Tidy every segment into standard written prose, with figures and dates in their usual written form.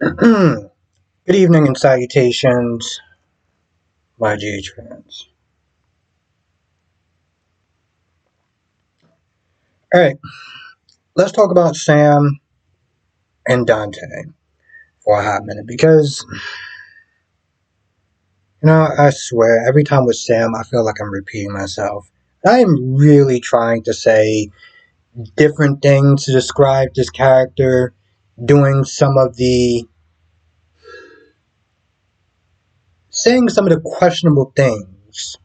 Good evening and salutations, my GH fans. Alright, let's talk about Sam and Dante for a hot minute because, I swear, every time with Sam, I feel like I'm repeating myself. I am really trying to say different things to describe this character, doing saying some of the questionable things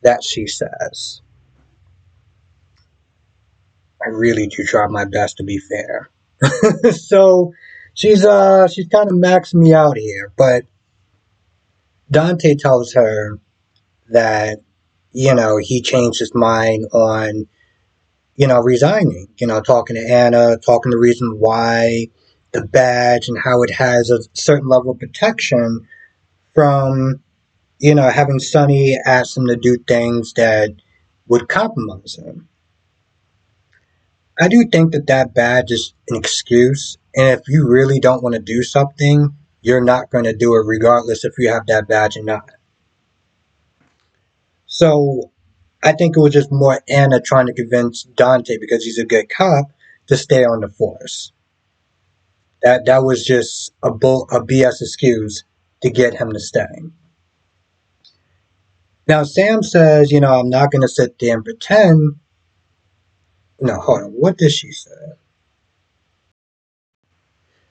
that she says. I really do try my best to be fair. So she's kind of maxing me out here, but Dante tells her that he changed his mind on resigning. Talking to Anna, talking the reason why the badge and how it has a certain level of protection from having Sonny ask him to do things that would compromise him. I do think that badge is an excuse, and if you really don't want to do something, you're not going to do it regardless if you have that badge or not. So I think it was just more Anna trying to convince Dante, because he's a good cop, to stay on the force. That was just a BS excuse to get him to stay. Now Sam says, I'm not going to sit there and pretend. No, hold on. What did she say?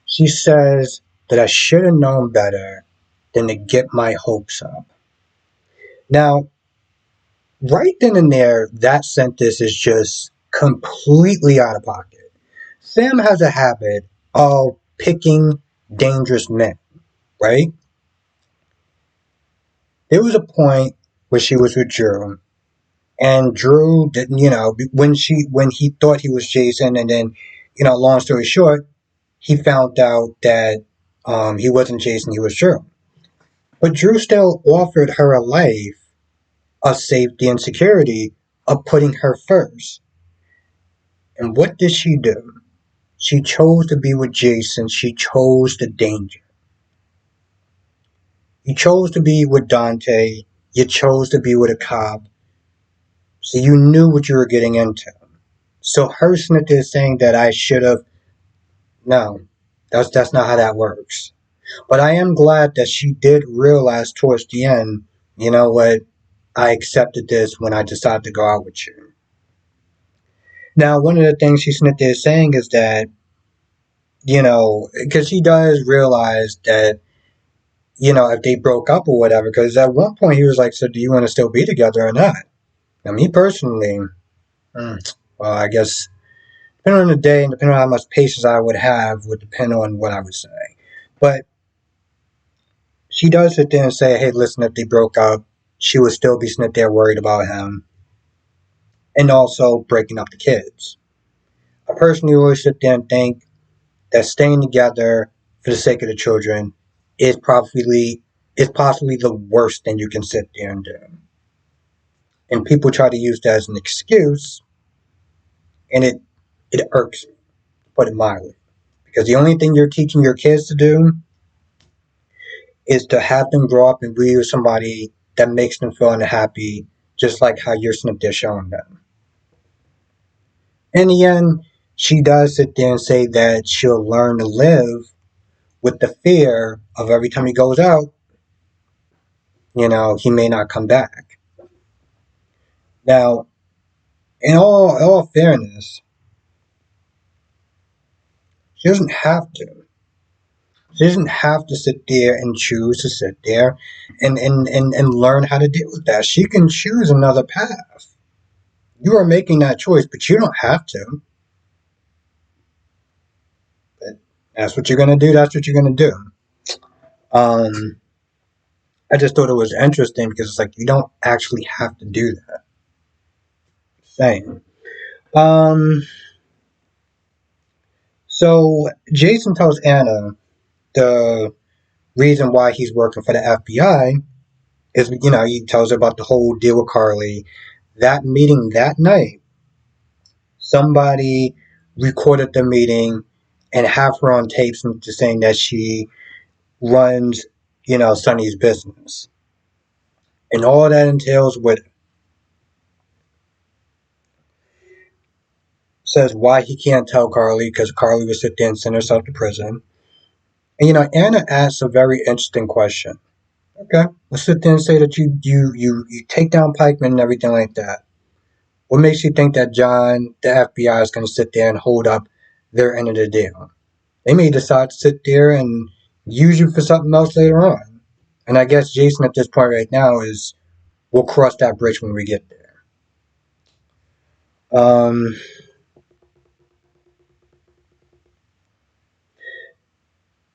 She says that I should have known better than to get my hopes up. Now, right then and there, that sentence is just completely out of pocket. Sam has a habit of picking dangerous men, right? There was a point where she was with Drew, and Drew didn't, when he thought he was Jason, and then, long story short, he found out that he wasn't Jason, he was Drew. But Drew still offered her a life of safety and security, of putting her first. And what did she do? She chose to be with Jason. She chose the danger. You chose to be with Dante. You chose to be with a cop. So you knew what you were getting into. So her snitch is saying that I should have. No, that's not how that works. But I am glad that she did realize towards the end, you know what, I accepted this when I decided to go out with you. Now, one of the things she snitched is saying is that, because she does realize that, if they broke up or whatever, because at one point he was like, so do you want to still be together or not? Now, me personally, well, I guess, depending on the day and depending on how much patience I would have, would depend on what I would say. But she does sit there and say, hey, listen, if they broke up, she would still be sitting there worried about him. And also breaking up the kids. I personally always sit there and think that staying together for the sake of the children is possibly the worst thing you can sit there and do. And people try to use that as an excuse, and it irks me, to put it mildly. Because the only thing you're teaching your kids to do is to have them grow up and be with somebody that makes them feel unhappy, just like how you're sitting there showing them. In the end, she does sit there and say that she'll learn to live with the fear of every time he goes out, he may not come back. Now, in all fairness, she doesn't have to. She doesn't have to sit there and choose to sit there and learn how to deal with that. She can choose another path. You are making that choice, but you don't have to. But that's what you're going to do. That's what you're going to do. I just thought it was interesting because it's like you don't actually have to do that. Same. Um, so Jason tells Anna the reason why he's working for the FBI is, he tells her about the whole deal with Carly. That meeting that night, somebody recorded the meeting and have her on tapes into saying that she runs, Sonny's business. And all that entails with says why he can't tell Carly because Carly would sit there and send herself to prison. And Anna asks a very interesting question. Okay, let's sit there and say that you take down Pikeman and everything like that. What makes you think that John, the FBI, is going to sit there and hold up their end of the deal? They may decide to sit there and use you for something else later on. And I guess Jason at this point right now is we'll cross that bridge when we get there.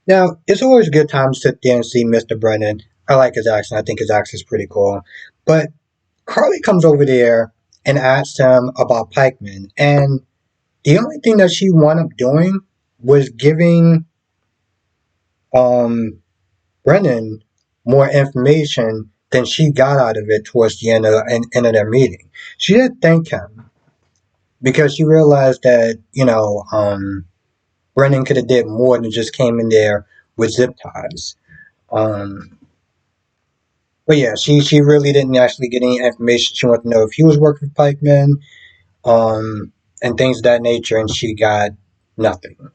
Now, it's always a good time to sit there and see Mr. Brennan. I like his accent. I think his accent is pretty cool. But Carly comes over there and asks him about Pikeman. And the only thing that she wound up doing was giving Brennan more information than she got out of it towards the end of their meeting. She did thank him because she realized that, Brennan could have did more than just came in there with zip ties. Um, but yeah, she really didn't actually get any information. She wanted to know if he was working for Pikeman, and things of that nature, and she got nothing.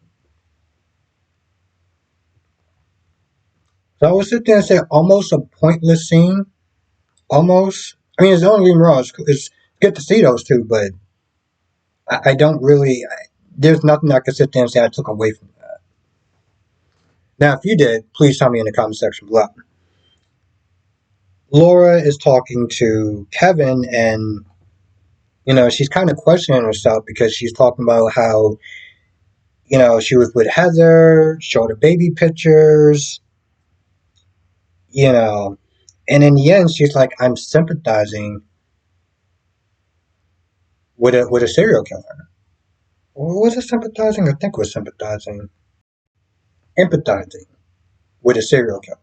So I would sit there and say almost a pointless scene. Almost. I mean, it's the only reason wrong. It's good to see those two, but I don't really. There's nothing I could sit there and say I took away from that. Now, if you did, please tell me in the comment section below. Laura is talking to Kevin, and she's kind of questioning herself because she's talking about how she was with Heather, showed her baby pictures, you know, and in the end, she's like, "I'm sympathizing with a serial killer." Was it sympathizing? I think it was sympathizing, empathizing with a serial killer,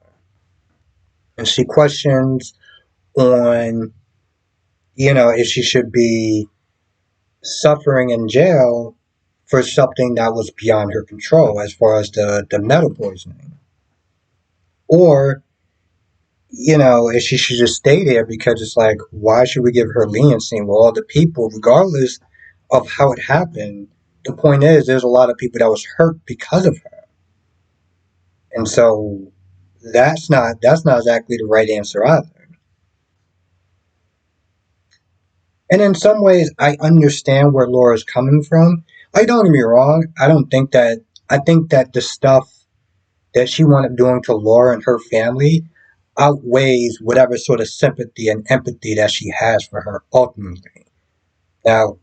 and she questions on if she should be suffering in jail for something that was beyond her control, as far as the metal poisoning, or if she should just stay there because it's like, why should we give her leniency? Well, all the people, regardless of how it happened, the point is there's a lot of people that was hurt because of her. And so that's not exactly the right answer either. And in some ways I understand where Laura's coming from. Like, don't get me wrong, I think that the stuff that she wound up doing to Laura and her family outweighs whatever sort of sympathy and empathy that she has for her ultimately. Now,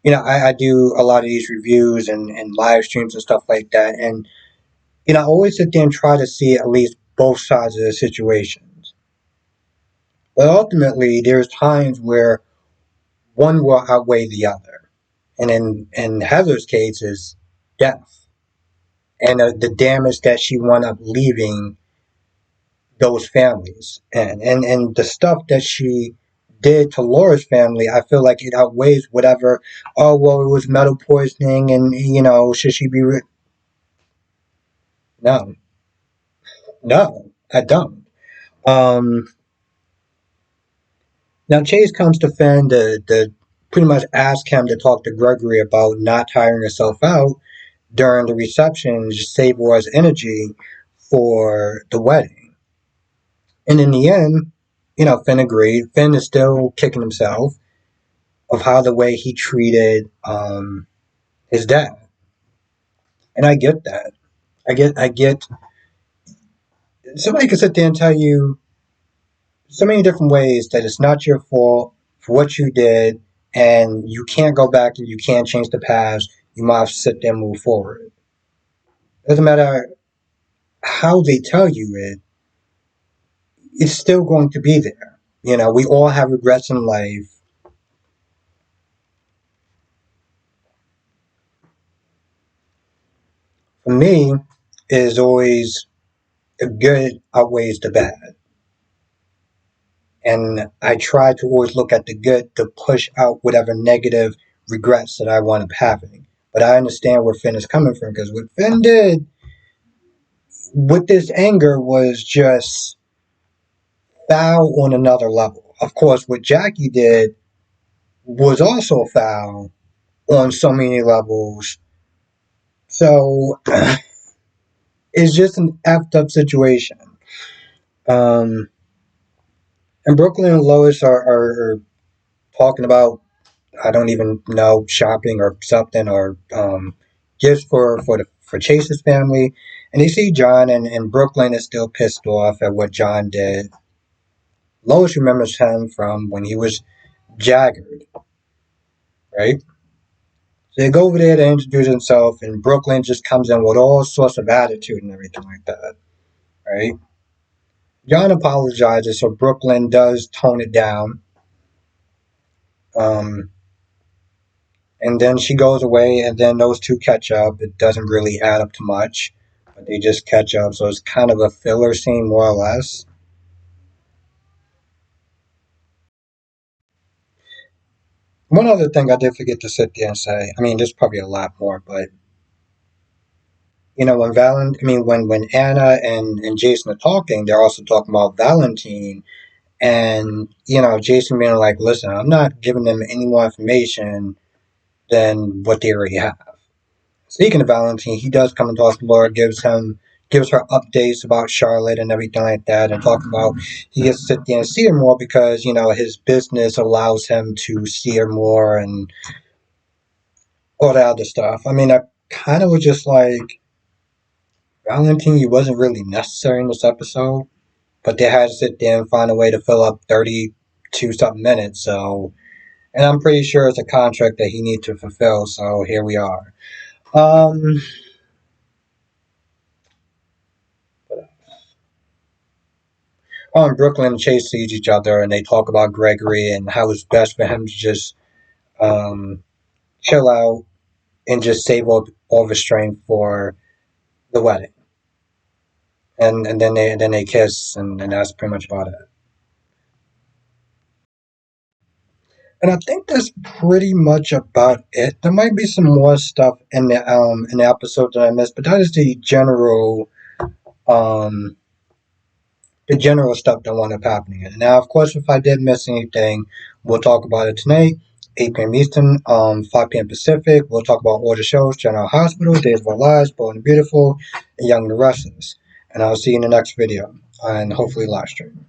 I do a lot of these reviews and live streams and stuff like that, and I always sit there and try to see at least both sides of the situations. But ultimately, there's times where one will outweigh the other, and in Heather's case is death and the damage that she wound up leaving those families, and the stuff that she did to Laura's family, I feel like it outweighs whatever. Oh well, it was metal poisoning, and should she be? No, no, I don't. Um, Now Chase comes to Finn to pretty much ask him to talk to Gregory about not tiring herself out during the reception, just save Laura's energy for the wedding. And in the end, Finn agreed. Finn is still kicking himself of how the way he treated his dad. And I get that. I get somebody can sit there and tell you so many different ways that it's not your fault for what you did, and you can't go back and you can't change the past. You must sit there and move forward. It doesn't matter how they tell you it, it's still going to be there. We all have regrets in life. For me, it is always the good outweighs the bad. And I try to always look at the good to push out whatever negative regrets that I wind up having. But I understand where Finn is coming from, because what Finn did with this anger was just foul on another level. Of course, what Jackie did was also foul on so many levels. So it's just an effed up situation. Um, and Brooklyn and Lois are talking about, I don't even know, shopping or something, or gifts for Chase's family. And they see John, and Brooklyn is still pissed off at what John did. Lois remembers him from when he was Jagged, right? So they go over there to introduce himself, and Brooklyn just comes in with all sorts of attitude and everything like that, right? John apologizes, so Brooklyn does tone it down. Um, and then she goes away, and then those two catch up. It doesn't really add up to much, but they just catch up, so it's kind of a filler scene, more or less. One other thing I did forget to sit there and say, I mean, there's probably a lot more, but when Anna and Jason are talking, they're also talking about Valentine, and Jason being like, "Listen, I'm not giving them any more information than what they already have." Speaking of Valentine, he does come and talk to Laura, gives her updates about Charlotte and everything like that, and talk about he gets to sit there and see her more because his business allows him to see her more and all that other stuff. I mean, I kind of was just like, Valentine, you wasn't really necessary in this episode, but they had to sit there and find a way to fill up 32 something minutes. So, and I'm pretty sure it's a contract that he needs to fulfill. So here we are. Um, and Brooklyn and Chase see each other, and they talk about Gregory and how it's best for him to just um, chill out and just save all the strength for the wedding. And then they kiss, and that's pretty much about it. And I think that's pretty much about it. There might be some more stuff in the episode that I missed, but that is um the general stuff that wound up happening. And now, of course, if I did miss anything, we'll talk about it tonight, 8 p.m. Eastern, 5 p.m. Pacific. We'll talk about all the shows: General Hospital, Days of Our Lives, Bold and Beautiful, and Young and the Restless. And I'll see you in the next video, and hopefully live stream.